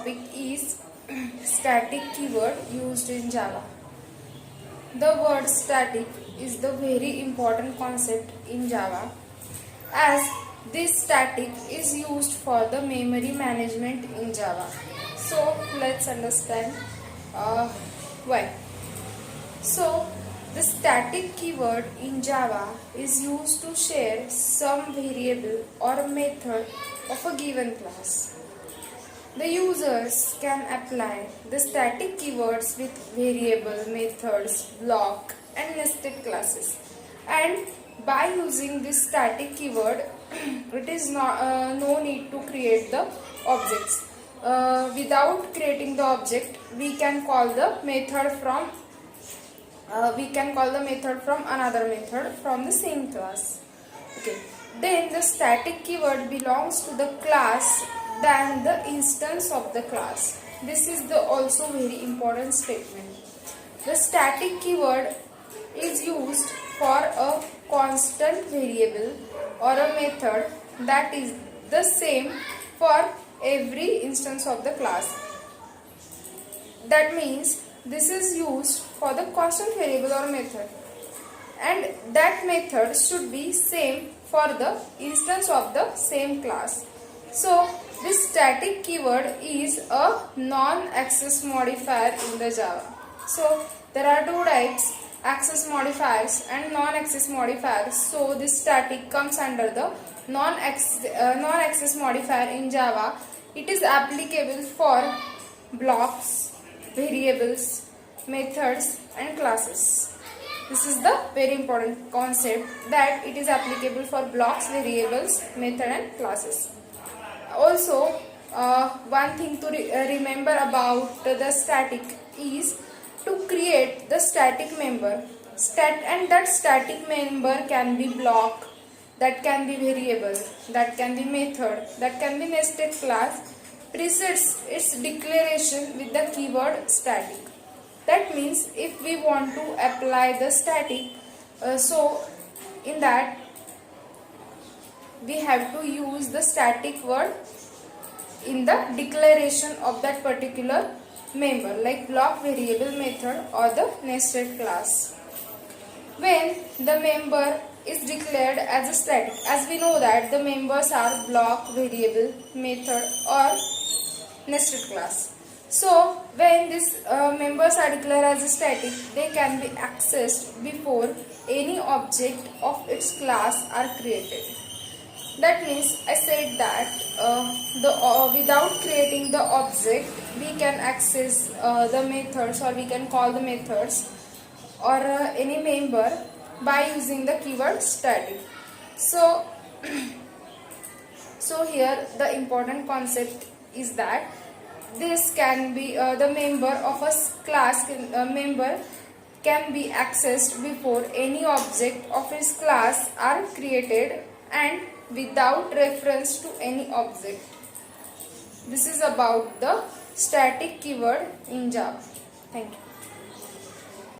topic is static keyword used in Java. The word static is the very important concept in Java, as this static is used for the memory management in Java. So let's understand why. So the static keyword in Java is used to share some variable or method of a given class. The users can apply the static keywords with variable, methods, block and nested classes. And by using this static keyword, it is no need to create the objects. Without creating the object, we can call the method from another method from the same class. Okay. Then the static keyword belongs to the class than the instance of the class. This is the also very important statement. The static keyword is used for a constant variable or a method that is the same for every instance of the class. That means this is used for the constant variable or method, and that method should be same for the instance of the same class. So this static keyword is a non-access modifier in the Java. So there are two types, access modifiers and non-access modifiers. So this static comes under the non-access modifier in Java. It is applicable for blocks, variables, methods and classes. This is the very important concept, that it is applicable for blocks, variables, method and classes. Also, one thing to remember about the static is to create the static member. And that static member can be block, that can be variable, that can be method, that can be nested class, precedes its declaration with the keyword static. That means if we want to apply the static, so in that we have to use the static word in the declaration of that particular member, like block, variable, method or the nested class. When the member is declared as a static, as we know that the members are block, variable, method or nested class. So when these members are declared as a static, they can be accessed before any object of its class are created. That means I said that without creating the object, we can access the methods, or we can call the methods or any member by using the keyword static. So here the important concept is that this can be the member of a class member can be accessed before any object of its class are created and without reference to any object. This is about the static keyword in Java. Thank you.